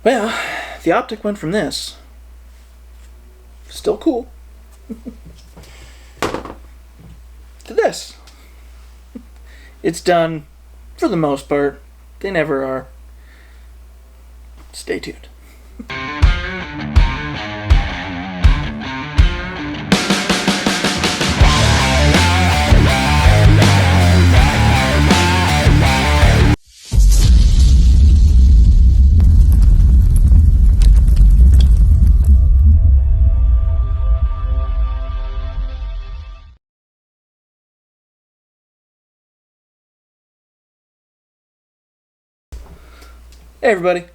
Well, the optic went from this, still cool, to this. It's done for the most part. They never are. Stay tuned. Hey everybody.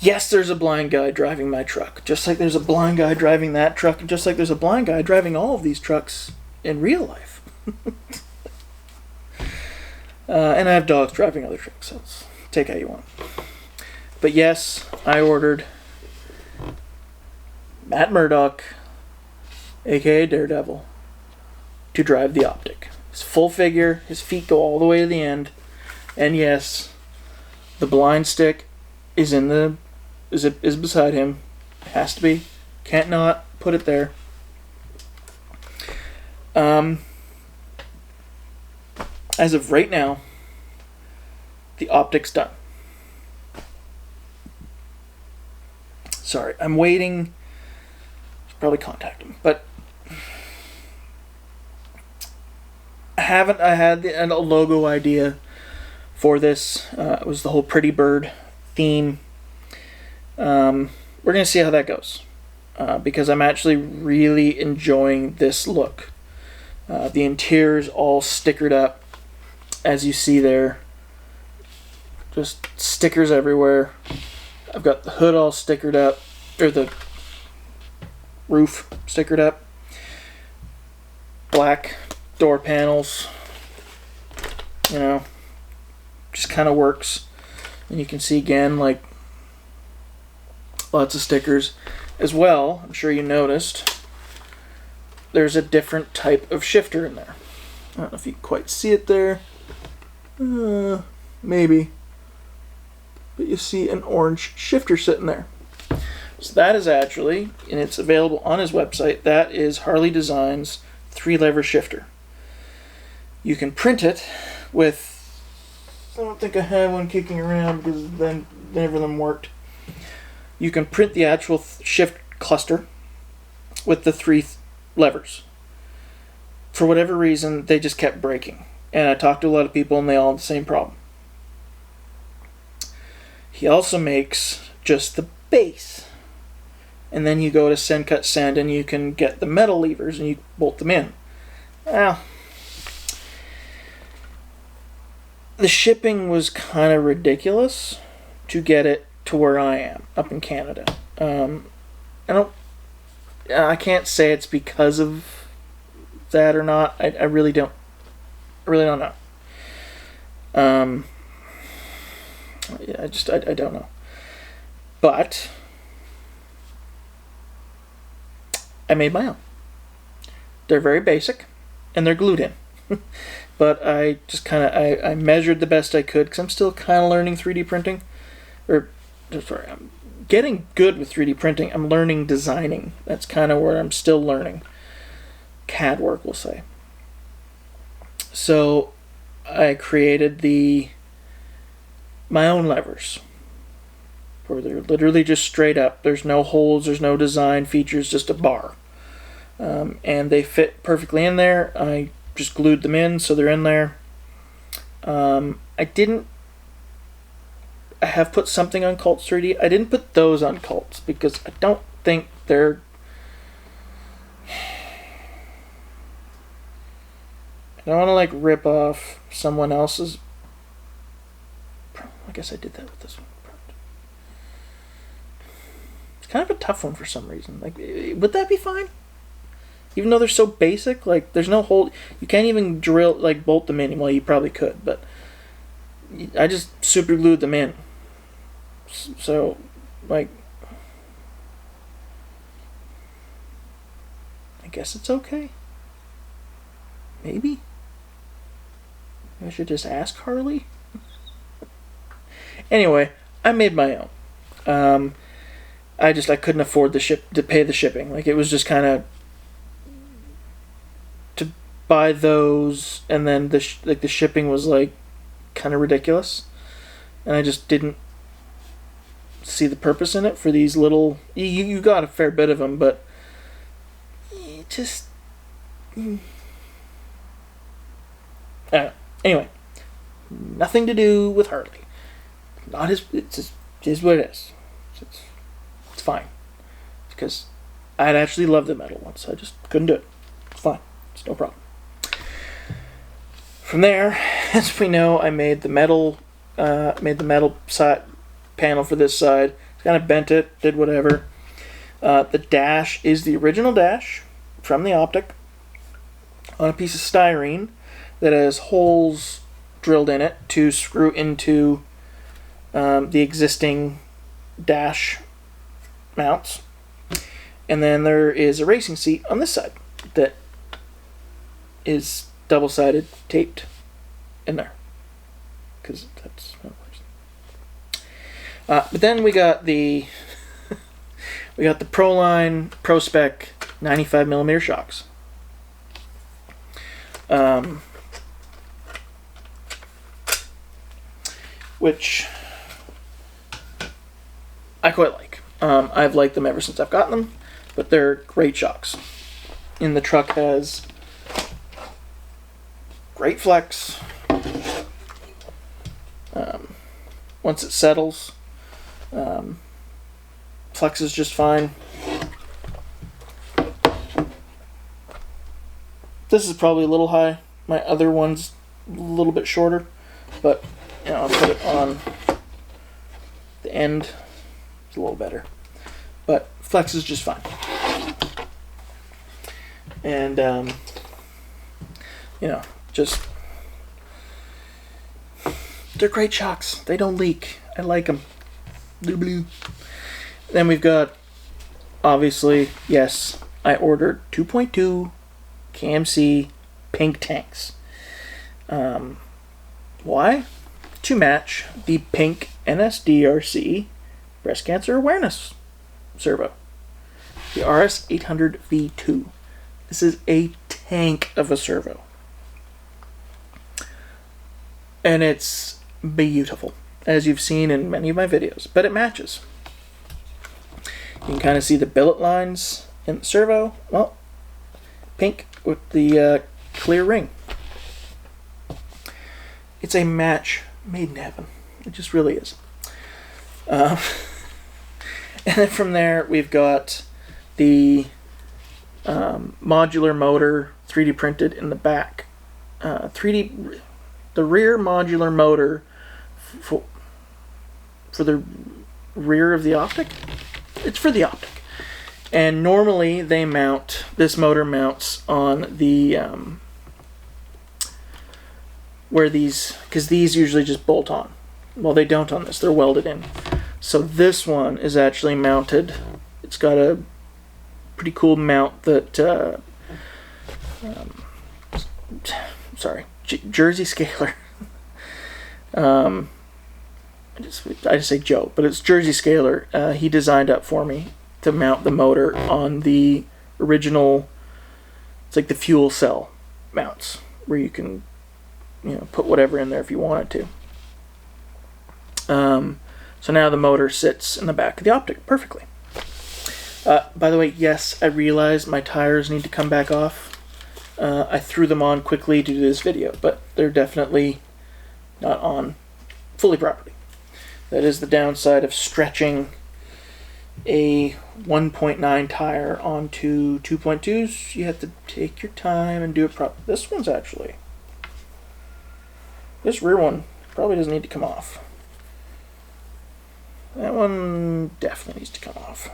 Yes, there's a blind guy driving my truck, just like there's a blind guy driving that truck, and just like there's a blind guy driving all of these trucks in real life. And I have dogs driving other trucks, so take how you want. But yes, I ordered Matt Murdock, aka Daredevil, to drive the Optic. His full figure, his feet go all the way to the end. And yes, the blind stick is in the is beside him. It has to be. Can't not put it there. As of right now, the Optic's done. Sorry, I'm waiting. Should probably contact him, but I had a logo idea for this. It was the whole pretty bird theme. We're going to see how that goes, because I'm actually really enjoying this look. The interior's all stickered up, as you see there. Just stickers everywhere. I've got the hood all stickered up, or the roof stickered up. Black door panels, you know, just kind of works. And you can see again, like, lots of stickers as well. I'm sure you noticed there's a different type of shifter in there. I don't know if you can quite see it there, maybe, but you see an orange shifter sitting there. So that is actually, and it's available on his website, that is Harley Design's 3-lever shifter. You can print it with, I don't think I have one kicking around because then never them worked. You can print the actual shift cluster with the 3 levers. For whatever reason, they just kept breaking. And I talked to a lot of people and they all had the same problem. He also makes just the base. And then you go to Send Cut Send and you can get the metal levers and you bolt them in. Well, the shipping was kind of ridiculous to get it to where I am, up in Canada. I can't say it's because of that or not. I really don't know. Yeah, I don't know. But I made my own. They're very basic, and they're glued in. But I just kind of, I measured the best I could, because I'm still kind of learning 3D printing. Sorry, I'm getting good with 3D printing. I'm learning designing. That's kind of where I'm still learning. CAD work, we'll say. So I created my own levers, where they're literally just straight up. There's no holes, there's no design features, just a bar. And they fit perfectly in there. I just glued them in so they're in there. I have put something on Cults 3D. I didn't put those on Cults because I don't think they're... I don't want to like rip off someone else's... I guess I did that with this one. It's kind of a tough one for some reason. Like, would that be fine? Even though they're so basic, like there's no hole. You can't even drill, like bolt them in. Well, you probably could, but I just super glued them in. So, like, I guess it's okay. Maybe I should just ask Harley. Anyway, I made my own. I couldn't afford to pay the shipping. Like, it was just kind of to buy those, and then the shipping was like kind of ridiculous, and I just didn't see the purpose in it for these little. You got a fair bit of them, but it just. Anyway, nothing to do with Harley. Not his. It is what it is. It's fine. Because I'd actually loved the metal once. I just couldn't do it. It's fine. It's no problem. From there, as we know, I made the metal side panel for this side. Kind of bent it, did whatever. The dash is the original dash from the Optic on a piece of styrene that has holes drilled in it to screw into the existing dash mounts. And then there is a racing seat on this side that is double-sided taped in there, because that's how it works. But then we got the Proline Pro Spec 95mm shocks. Which I quite like. I've liked them ever since I've gotten them, but they're great shocks. And the truck has great flex. Once it settles, flex is just fine. This is probably a little high. My other one's a little bit shorter, but I'll put it on the end. It's a little better, but flex is just fine. And just they're great shocks. They don't leak. I like them. Blue. Then we've got, obviously, yes, I ordered 2.2 KMC pink tanks. Why? To match the pink NSDRC breast cancer awareness servo, the RS800 V2. This is a tank of a servo, and it's beautiful, as you've seen in many of my videos, but it matches. You can kind of see the billet lines in the servo. Well, pink with the clear ring. It's a match made in heaven. It just really is. And then from there, we've got the modular motor 3D printed in the back. The rear modular motor for the rear of the Optic. It's for the Optic. And normally they mount, this motor mounts on the, where these, because these usually just bolt on. Well, they don't on this, they're welded in. So this one is actually mounted. It's got a pretty cool mount that, Jersey Scaler. I just say Joe, but it's Jersey Scaler. He designed up for me to mount the motor on the original. It's like the fuel cell mounts where you can, put whatever in there if you wanted to. So now the motor sits in the back of the Optic perfectly. By the way, yes, I realize my tires need to come back off. I threw them on quickly to do this video, but they're definitely not on fully properly. That is the downside of stretching a 1.9 tire onto 2.2s. You have to take your time and do it properly. This one's actually, this rear one probably doesn't need to come off. That one definitely needs to come off.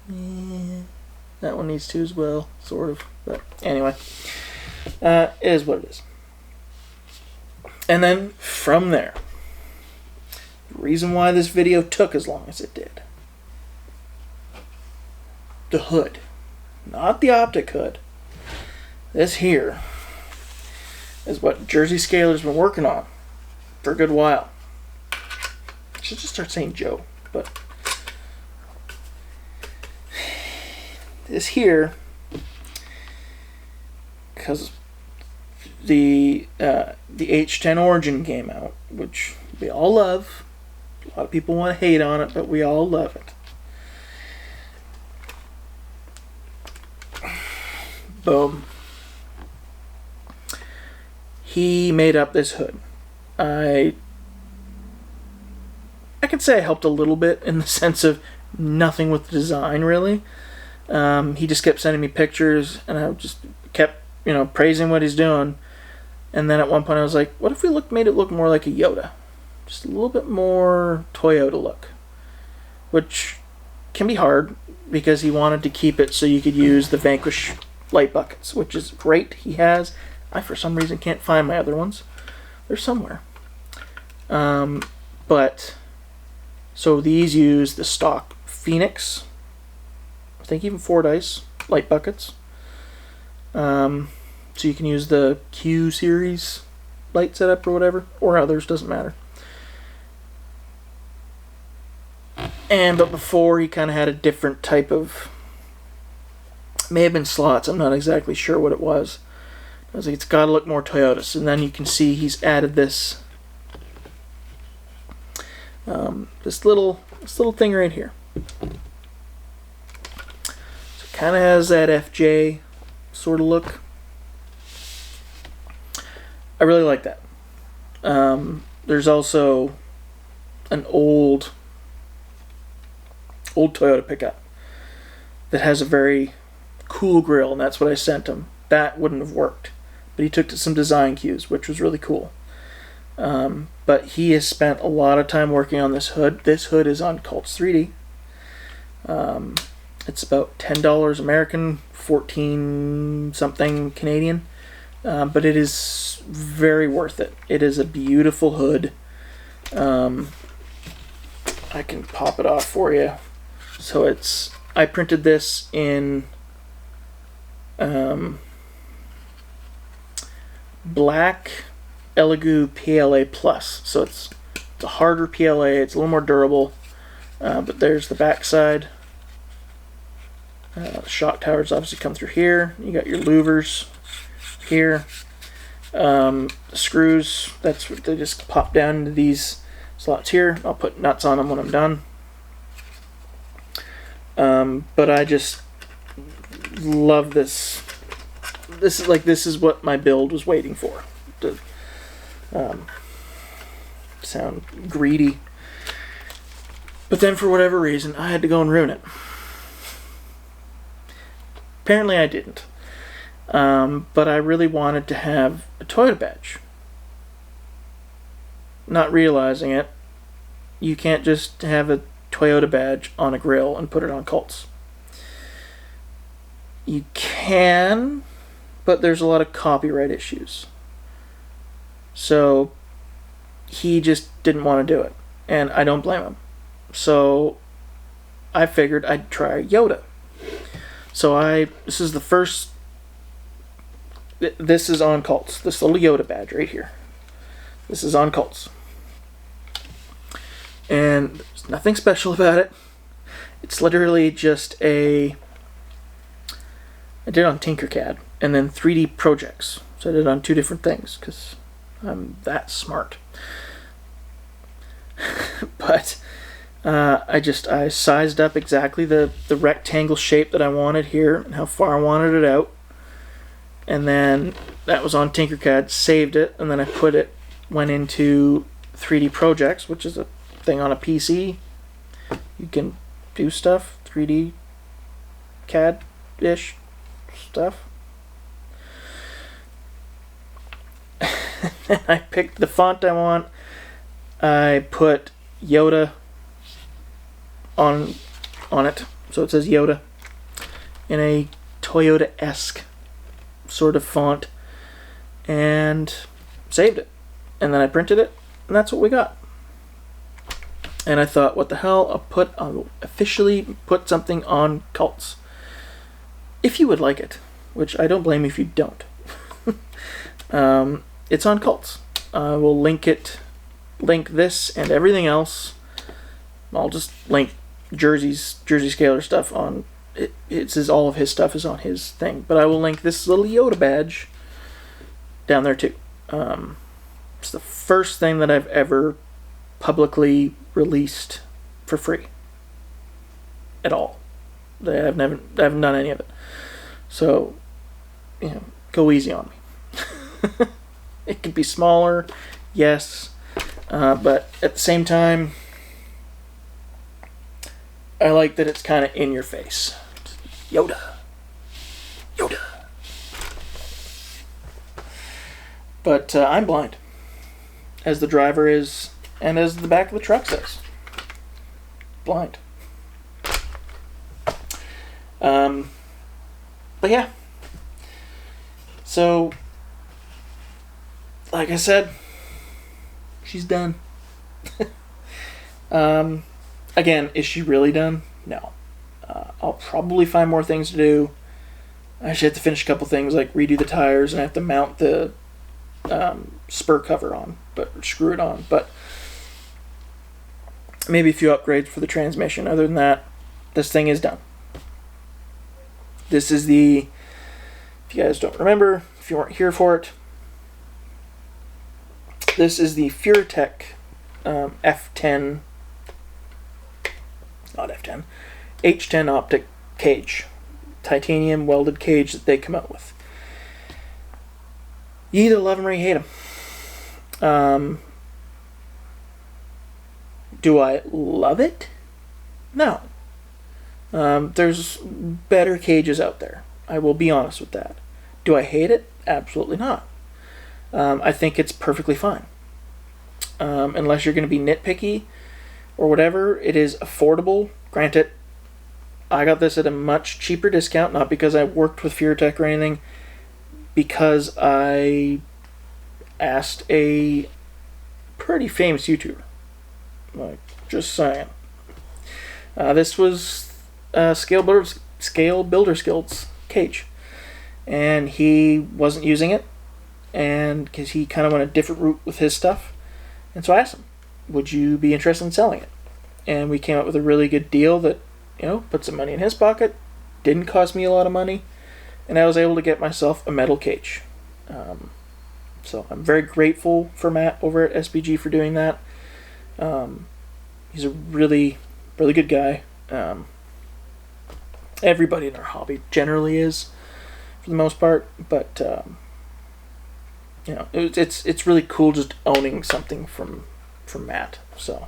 Yeah, that one needs to as well, sort of. But anyway, it is what it is. And then from there, the reason why this video took as long as it did. The hood. Not the Optic hood. This here. is what Jersey Scalar's been working on for a good while. I should just start saying Joe, but this here, because the H10 Origin came out, which we all love. A lot of people want to hate on it, but we all love it. Boom. He made up this hood. I could say I helped a little bit in the sense of nothing with the design, really. He just kept sending me pictures, and I just kept, praising what he's doing. And then at one point I was like, what if we made it look more like a Yoda? Just a little bit more Toyota look. Which can be hard, because he wanted to keep it so you could use the Vanquish light buckets, which is great. He has. I, for some reason, can't find my other ones. They're somewhere. So these use the stock Phoenix, I think even Fordyce light buckets. So you can use the Q series light setup or whatever, or others, doesn't matter. But before, he kind of had a different type of, may have been slots, I'm not exactly sure what it was. I was like, it's got to look more Toyota. So then you can see he's added this this little thing right here. So it kind of has that FJ sort of look. I really like that. There's also an old Toyota pickup that has a very cool grill, and that's what I sent him. That wouldn't have worked, but he took to some design cues, which was really cool. But he has spent a lot of time working on this hood. This hood is on Cults 3D. It's about $10 American, 14 something Canadian. But it is very worth it. It is a beautiful hood. I can pop it off for you. So I printed this in black Elegoo PLA Plus. So it's a harder PLA. It's a little more durable. But there's the back side. The shock towers obviously come through here. You got your louvers here. The screws, that's what they just pop down into these slots here. I'll put nuts on them when I'm done. But I just love this. This is what my build was waiting for. To sound greedy. But then for whatever reason, I had to go and ruin it. Apparently I didn't. But I really wanted to have a Toyota badge. Not realizing it, you can't just have a Toyota badge on a grill and put it on Cults. You can, but there's a lot of copyright issues. So he just didn't want to do it, and I don't blame him. So I figured I'd try Yoda. So this is the first. This is on Cults. This little Yoda badge right here. This is on Cults. And there's nothing special about it. It's literally just I did it on Tinkercad and then 3D projects. So I did it on two different things because I'm that smart. But I sized up exactly the rectangle shape that I wanted here and how far I wanted it out. And then that was on Tinkercad, saved it, and then went into 3D Projects, which is a thing on a PC. You can do stuff, 3D CAD-ish stuff. I picked the font I want. I put Yoda on it, so it says Yoda in a Toyota-esque sort of font, and saved it, and then I printed it, and that's what we got. And I thought, what the hell, I'll officially put something on Cults if you would like it, which I don't blame you if you don't. it's on Cults. I will link this and everything else. I'll just link Jersey Scaler stuff on it. It says all of his stuff is on his thing, but I will link this little Yoda badge down there too. It's the first thing that I've ever publicly released for free at all. I haven't done any of it, so go easy on me. It could be smaller, yes, but at the same time, I like that it's kind of in your face. Yoda. But I'm blind, as the driver is, and as the back of the truck says. Blind. But yeah. So, like I said, she's done. Again, is she really done? No. I'll probably find more things to do. I actually have to finish a couple things, like redo the tires, and I have to mount the spur cover on, but screw it on. But maybe a few upgrades for the transmission. Other than that, this thing is done. This is the, if you guys don't remember, if you weren't here for it, this is the Furatech F10, not F10, H10 Optic cage. Titanium welded cage that they come out with. You either love them or you hate them. Do I love it? No. There's better cages out there. I will be honest with that. Do I hate it? Absolutely not. I think it's perfectly fine. Unless you're going to be nitpicky or whatever, it is affordable. Granted, I got this at a much cheaper discount, not because I worked with Furatech or anything, because I asked a pretty famous YouTuber. Like, just saying. This was Scale Builder Skills cage, and he wasn't using it, and because he kind of went a different route with his stuff, and so I asked him, would you be interested in selling it? And we came up with a really good deal that, put some money in his pocket, didn't cost me a lot of money, and I was able to get myself a metal cage. So I'm very grateful for Matt over at SBG for doing that. He's a really, really good guy. Everybody in our hobby generally is, for the most part, but it's really cool just owning something from Matt. So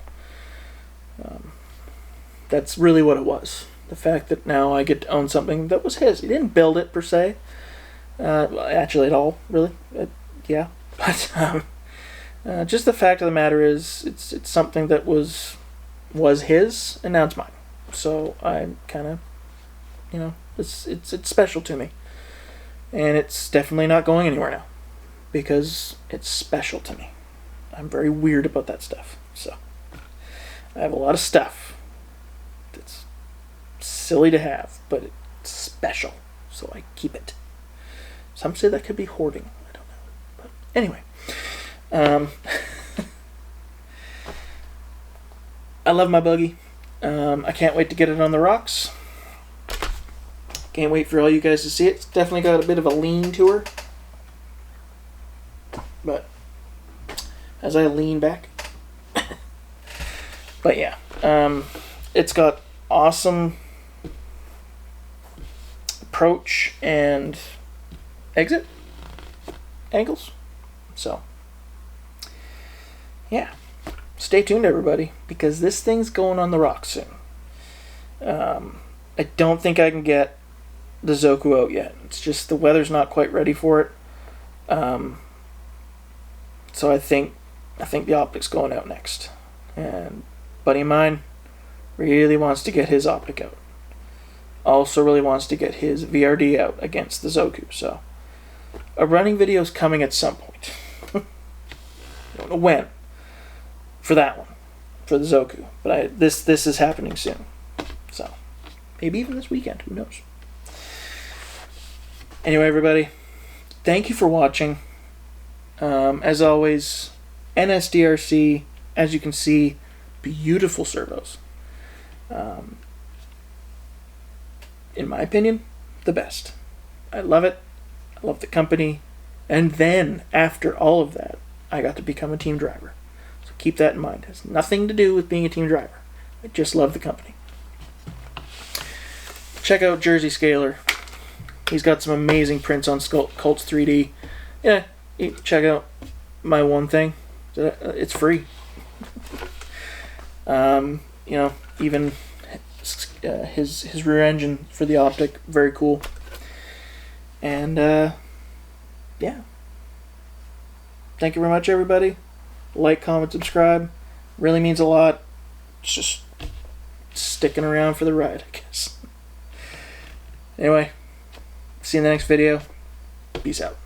that's really what it was. The fact that now I get to own something that was his. He didn't build it per se, actually at all, really. Yeah, but just the fact of the matter is, it's something that was his, and now it's mine. So I'm kind of, it's special to me, and it's definitely not going anywhere now because it's special to me. I'm very weird about that stuff. So I have a lot of stuff that's silly to have, but it's special, so I keep it. Some say that could be hoarding. I don't know, but anyway. I love my buggy. I can't wait to get it on the rocks. Can't wait for all you guys to see it. It's definitely got a bit of a lean to her. But as I lean back. But yeah. It's got awesome approach and exit angles. So yeah. Stay tuned, everybody, because this thing's going on the rocks soon. I don't think I can get the Zoku out yet. It's just the weather's not quite ready for it. So I think the Optic's going out next. And a buddy of mine really wants to get his Optic out. Also really wants to get his VRD out against the Zoku. So a running video is coming at some point. Don't know when. For that one, for the Zoku, but this is happening soon, so maybe even this weekend. Who knows? Anyway, everybody, thank you for watching. As always, NSDRC, as you can see, beautiful servos. In my opinion, the best. I love it. I love the company. And then, after all of that, I got to become a team driver. So keep that in mind. It has nothing to do with being a team driver. I just love the company. Check out Jersey Scaler. He's got some amazing prints on Colts 3D. Yeah, check out my one thing. It's free. You know, even his rear engine for the Optic, very cool. And yeah, thank you very much, everybody. Like, comment, subscribe, really means a lot. It's just sticking around for the ride, I guess. Anyway, see you in the next video. Peace out.